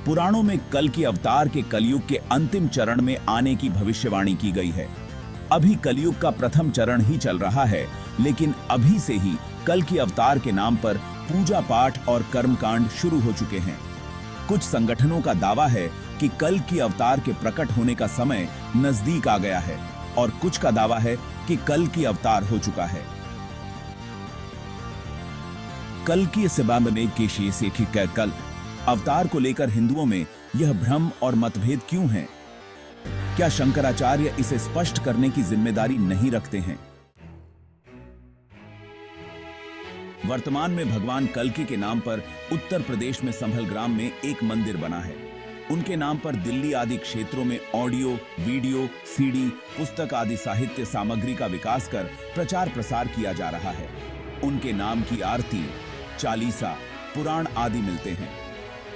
पुराणों में कल की अवतार के कलयुग के अंतिम चरण में आने की भविष्यवाणी की गई है। अभी कलयुग का प्रथम चरण ही चल रहा है, लेकिन अभी से ही कल की अवतार के नाम पर पूजा पाठ और कर्मकांड शुरू हो चुके हैं। कुछ संगठनों का दावा है कि कल की अवतार के प्रकट होने का समय नजदीक आ गया है और कुछ का दावा है कि कल की अवतार हो चुका है। कल की सिबामने के शेष कल अवतार को लेकर हिंदुओं में यह भ्रम और मतभेद क्यों है? क्या शंकराचार्य इसे स्पष्ट करने की जिम्मेदारी नहीं रखते हैं? वर्तमान में भगवान कल्कि के नाम पर उत्तर प्रदेश में संभल ग्राम में एक मंदिर बना है। उनके नाम पर दिल्ली आदि क्षेत्रों में ऑडियो, वीडियो, सीडी, पुस्तक आदि साहित्य सामग्री का विकास कर प्रचार प्रसार किया जा रहा है। उनके नाम की आरती, चालीसा, पुराण आदि मिलते हैं।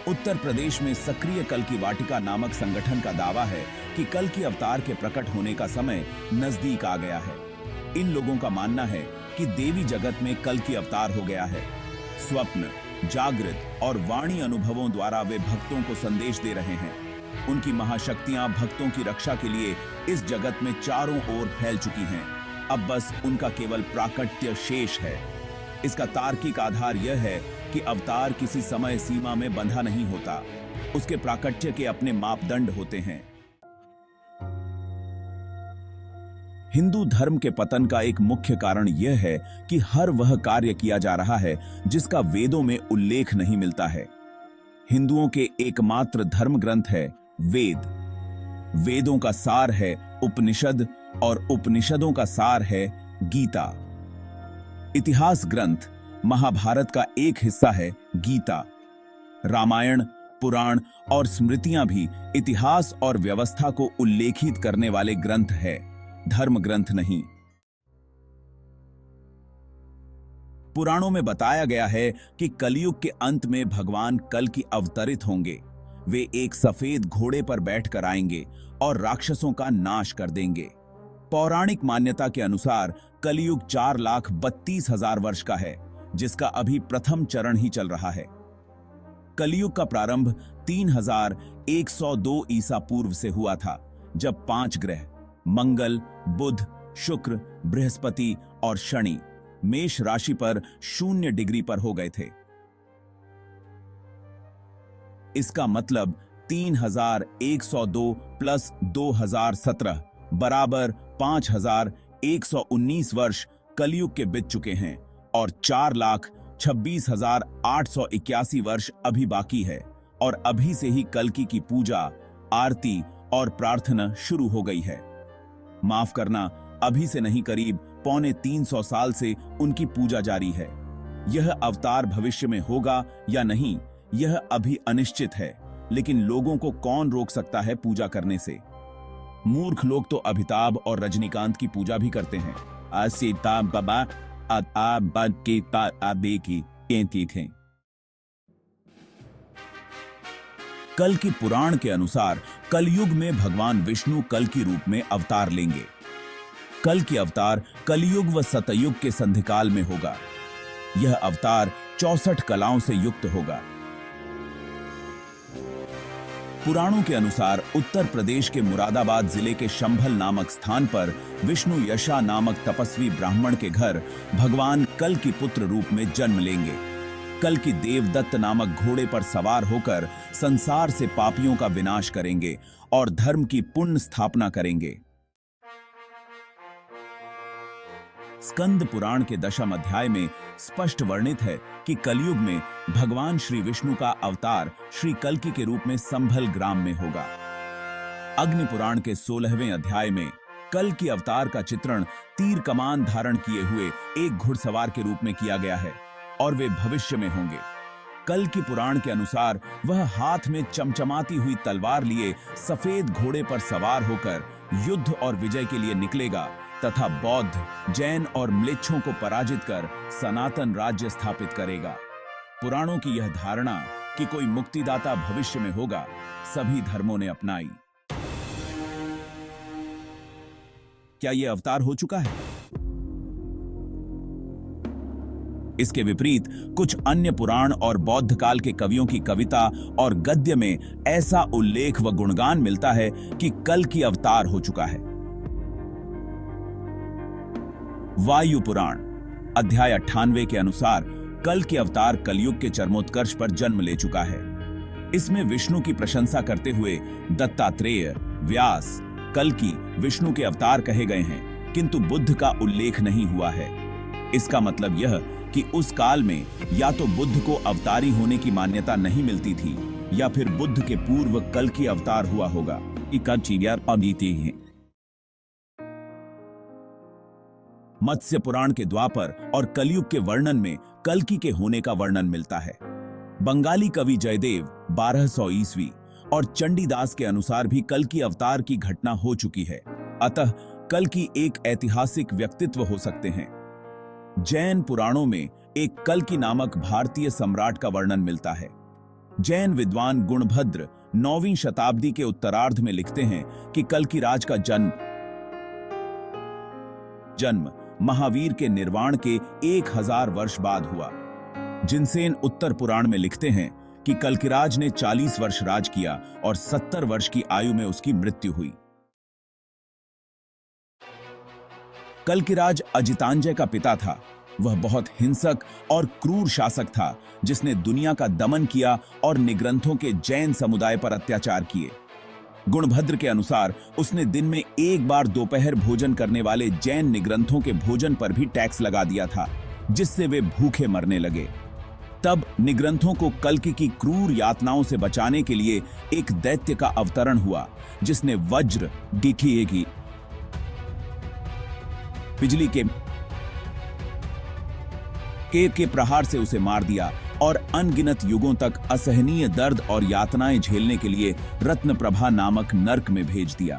उत्तर प्रदेश में सक्रिय कल की वाटिका नामक संगठन का दावा है कि कल की अवतार के प्रकट होने का समय नजदीक आ गया है। इन लोगों का मानना है कि देवी जगत में कल की अवतार हो गया है। स्वप्न, जागृत और वाणी अनुभवों द्वारा वे भक्तों को संदेश दे रहे हैं। उनकी महाशक्तियां भक्तों की रक्षा के लिए इस जगत में चारों ओर फैल चुकी हैं। अब बस उनका केवल प्राकट्य शेष है। इसका तार्किक आधार यह है कि अवतार किसी समय सीमा में बंधा नहीं होता। उसके प्राकट्य के अपने मापदंड होते हैं। हिंदू धर्म के पतन का एक मुख्य कारण यह है कि हर वह कार्य किया जा रहा है जिसका वेदों में उल्लेख नहीं मिलता है। हिंदुओं के एकमात्र धर्म ग्रंथ है वेद। वेदों का सार है उपनिषद और उपनिषदों का सार है गीता। इतिहास ग्रंथ महाभारत का एक हिस्सा है गीता। रामायण, पुराण और स्मृतियां भी इतिहास और व्यवस्था को उल्लेखित करने वाले ग्रंथ है, धर्म ग्रंथ नहीं। पुराणों में बताया गया है कि कलयुग के अंत में भगवान कल की अवतरित होंगे। वे एक सफेद घोड़े पर बैठकर आएंगे और राक्षसों का नाश कर देंगे। पौराणिक मान्यता के अनुसार कलयुग 4,32,000 वर्ष का है, जिसका अभी प्रथम चरण ही चल रहा है। कलयुग का प्रारंभ 3102 ईसा पूर्व से हुआ था, जब 5 ग्रह मंगल, बुध, शुक्र, बृहस्पति और शनि मेष राशि पर 0 डिग्री पर हो गए थे। इसका मतलब 3102 प्लस 2017 बराबर 5119 वर्ष कलयुग के बीत चुके हैं और 4,26,881 वर्ष अभी बाकी है और अभी से ही कल्कि की पूजा, आरती और प्रार्थना शुरू हो गई है। माफ करना, अभी से नहीं, करीब 350 साल से उनकी पूजा जारी है। यह अवतार भविष्य में होगा या नहीं, यह अभी अनिश्चित है, लेकिन लोगों को कौन रोक सकता है पूजा करने से? मूर्ख लोग तो अमिताभ और रजनीकांत की पूजा भी करते हैं। कल की पुराण के अनुसार कलयुग में भगवान विष्णु कल की रूप में अवतार लेंगे। कल की अवतार कलयुग व सतयुग के संधिकाल में होगा। यह अवतार 64 कलाओं से युक्त होगा। पुराणों के अनुसार उत्तर प्रदेश के मुरादाबाद जिले के शंभल नामक स्थान पर विष्णु यशा नामक तपस्वी ब्राह्मण के घर भगवान कल की पुत्र रूप में जन्म लेंगे। कल की देवदत्त नामक घोड़े पर सवार होकर संसार से पापियों का विनाश करेंगे और धर्म की पुण्य स्थापना करेंगे। स्कंद पुराण के 10वें अध्याय में स्पष्ट वर्णित है कि कलयुग में भगवान श्री विष्णु का अवतार श्री कल्कि के रूप में संभल ग्राम में होगा। अग्नि पुराण के 16वें अध्याय में कल की अवतार का चित्रण तीर कमान धारण किए हुए एक घुड़सवार के रूप में किया गया है और वे भविष्य में होंगे। कल की पुराण के अनुसार वह हाथ में चमचमाती हुई तलवार लिए सफेद घोड़े पर सवार होकर युद्ध और विजय के लिए निकलेगा तथा बौद्ध, जैन और म्लेच्छों को पराजित कर सनातन राज्य स्थापित करेगा। पुराणों की यह धारणा कि कोई मुक्तिदाता भविष्य में होगा, सभी धर्मों ने अपनाई। क्या यह अवतार हो चुका है? इसके विपरीत कुछ अन्य पुराण और बौद्ध काल के कवियों की कविता और गद्य में ऐसा उल्लेख व गुणगान मिलता है कि कल्कि अवतार हो चुका है। वायु पुराण अध्याय 98 के अनुसार कल्कि अवतार कलयुग के चरमोत्कर्ष पर जन्म ले चुका है। इसमें विष्णु की प्रशंसा करते हुए दत्तात्रेय, व्यास, कल्कि विष्णु के अवतार कहे गए हैं, किंतु बुद्ध का उल्लेख नहीं हुआ है। इसका मतलब यह कि उस काल में या तो बुद्ध को अवतारी होने की मान्यता नहीं मिलती थी या फिर बुद्ध के पूर्व कल्कि अवतार हुआ होगा। मत्स्य पुराण के द्वापर और कलयुग के वर्णन में कल्कि के होने का वर्णन मिलता है। बंगाली कवि जयदेव 1200 ईस्वी और चंडीदास के अनुसार भी कल्कि अवतार की घटना हो चुकी है। अतः कल्कि एक ऐतिहासिक व्यक्तित्व हो सकते हैं। जैन पुराणों में एक कल्कि नामक भारतीय सम्राट का वर्णन मिलता है। जैन विद्वान गुणभद्र 9वीं शताब्दी के उत्तरार्ध में लिखते हैं कि कल्कि राज का जन्म महावीर के निर्वाण के 1000 वर्ष बाद हुआ। जिनसेन उत्तर पुराण में लिखते हैं कि कल्किराज ने 40 वर्ष राज किया और 70 वर्ष की आयु में उसकी मृत्यु हुई। कल्किराज अजितांजय का पिता था। वह बहुत हिंसक और क्रूर शासक था जिसने दुनिया का दमन किया और निग्रंथों के जैन समुदाय पर अत्याचार किए। गुणभद्र के अनुसार उसने दिन में एक बार दोपहर भोजन करने वाले जैन निग्रंथों के भोजन पर भी टैक्स लगा दिया था, जिससे वे भूखे मरने लगे। तब निग्रंथों को कल्कि की क्रूर यातनाओं से बचाने के लिए एक दैत्य का अवतरण हुआ, जिसने वज्र की बिजली के प्रहार से उसे मार दिया और अनगिनत युगों तक असहनीय दर्द और यातनाएं झेलने के लिए रत्नप्रभा नामक नर्क में भेज दिया।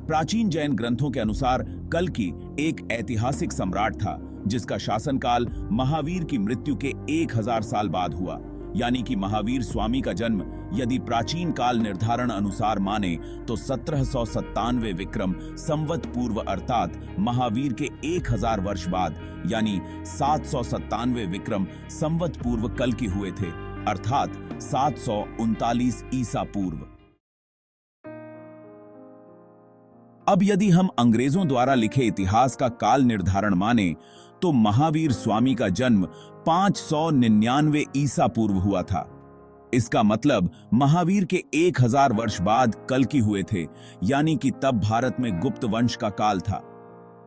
प्राचीन जैन ग्रंथों के अनुसार कल्कि एक ऐतिहासिक सम्राट था जिसका शासनकाल महावीर की मृत्यु के 1000 साल बाद हुआ। यानी कि महावीर स्वामी का जन्म यदि प्राचीन काल निर्धारण अनुसार माने तो 1797 विक्रम संवत पूर्व अर्थात महावीर के 1000 वर्ष बाद यानी 797 विक्रम संवत पूर्व कल्कि हुए थे, अर्थात 739 ईसा पूर्व। अब यदि हम अंग्रेजों द्वारा लिखे इतिहास का काल निर्धारण माने तो महावीर स्वामी का जन्म 599 ईसा पूर्व हुआ था। इसका मतलब महावीर के 1000 वर्ष बाद कल्कि हुए थे, यानी कि तब भारत में गुप्त वंश का काल था।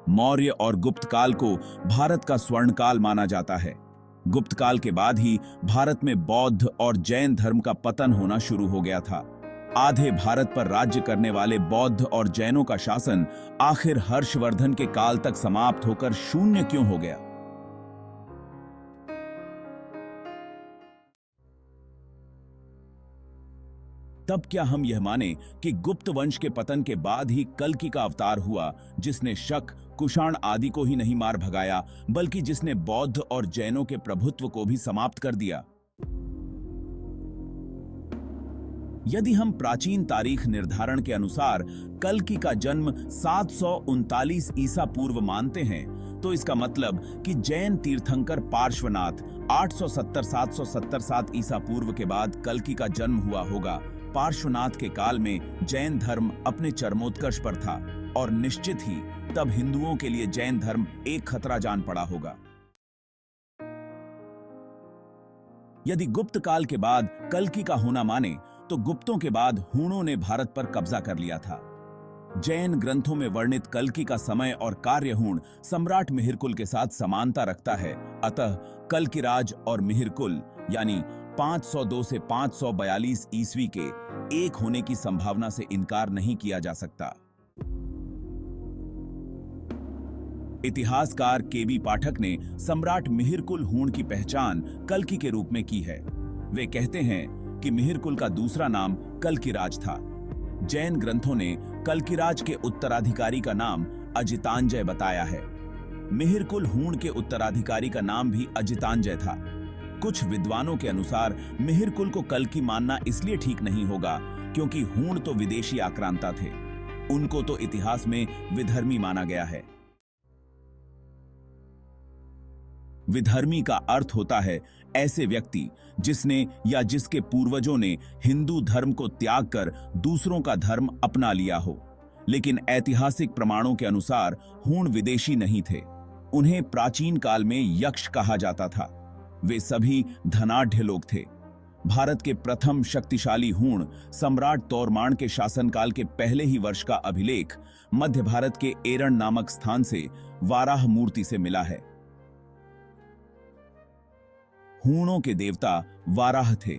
मौर्य और गुप्त काल को भारत का स्वर्ण काल माना जाता है। गुप्त काल के बाद ही भारत में बौद्ध और जैन धर्म का पतन होना शुरू हो गया था। आधे भारत पर राज्य करने वाले बौद्ध और जैनों का शासन आखिर हर्षवर्धन के काल तक समाप्त होकर शून्य क्यों हो गया? तब क्या हम यह माने कि गुप्त वंश के पतन के बाद ही कल्कि का अवतार हुआ, जिसने शक, कुषाण आदि को ही नहीं मार भगाया बल्कि जिसने बौद्ध और जैनों के प्रभुत्व को भी समाप्त कर दिया? यदि हम प्राचीन तारीख निर्धारण के अनुसार कल्कि का जन्म 739 ईसा पूर्व मानते हैं तो इसका मतलब कि जैन तीर्थंकर पार्श्वनाथ 870-777 ईसा पूर्व के बाद कल्कि का जन्म हुआ होगा। पार्श्वनाथ के काल में जैन धर्म अपने चरमोत्कर्ष पर था और निश्चित ही तब हिंदुओं के लिए जैन धर्म एक खतरा जान पड़ा होगा। यदि गुप्त काल के बाद कल्कि का होना माने तो गुप्तों के बाद हूणों ने भारत पर कब्जा कर लिया था। जैन ग्रंथों में वर्णित कल्कि का समय और कार्य हूण सम्राट मिहिरकुल के साथ समानता रखता है। अतः कल्किराज और मिहिरकुल यानी 502 से 542 ईस्वी के एक होने की संभावना से इनकार नहीं किया जा सकता। इतिहासकार केबी पाठक ने सम्राट मिहिरकुल हूण की पहचान कल्कि के रूप में की है। वे कहते हैं कि मिहिरकुल का दूसरा नाम कल्किराज था। जैन ग्रंथों ने कल्किराज के उत्तराधिकारी का नाम अजितांजय बताया है। मिहिरकुल हूण के उत्तराधिकारी का नाम भी अजितांजय था। कुछ विद्वानों के अनुसार मिहिरकुल को कल्कि मानना इसलिए ठीक नहीं होगा क्योंकि हूण तो विदेशी आक्रांता थे, उनको तो इतिहास में विधर्मी माना गया है। विधर्मी का अर्थ होता है ऐसे व्यक्ति जिसने या जिसके पूर्वजों ने हिंदू धर्म को त्याग कर दूसरों का धर्म अपना लिया हो। लेकिन ऐतिहासिक प्रमाणों के अनुसार हूण विदेशी नहीं थे। उन्हें प्राचीन काल में यक्ष कहा जाता था। वे सभी धनाढ्य लोग थे। भारत के प्रथम शक्तिशाली हूण सम्राट तोरमाण के शासनकाल के पहले ही वर्ष का अभिलेख मध्य भारत के एरण नामक स्थान से वाराह मूर्ति से मिला है। हूणों के देवता वाराह थे।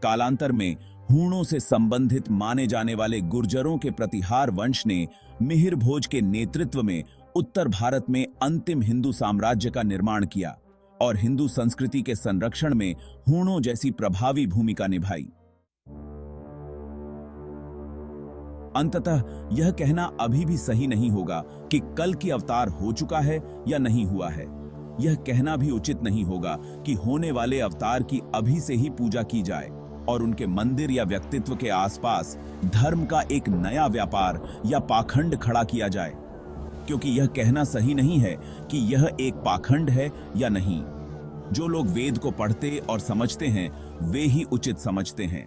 कालांतर में हूणों से संबंधित माने जाने वाले गुर्जरों के प्रतिहार वंश ने मिहिर भोज के नेतृत्व में उत्तर भारत में अंतिम हिंदू साम्राज्य का निर्माण किया और हिंदू संस्कृति के संरक्षण में हूणों जैसी प्रभावी भूमिका निभाई। अंततः यह कहना अभी भी सही नहीं होगा कि कल की अवतार हो चुका है या नहीं हुआ है। यह कहना भी उचित नहीं होगा कि होने वाले अवतार की अभी से ही पूजा की जाए और उनके मंदिर या व्यक्तित्व के आसपास धर्म का एक नया व्यापार या पाखंड खड़ा किया जाए, क्योंकि यह कहना सही नहीं है कि यह एक पाखंड है या नहीं। जो लोग वेद को पढ़ते और समझते हैं वे ही उचित समझते हैं।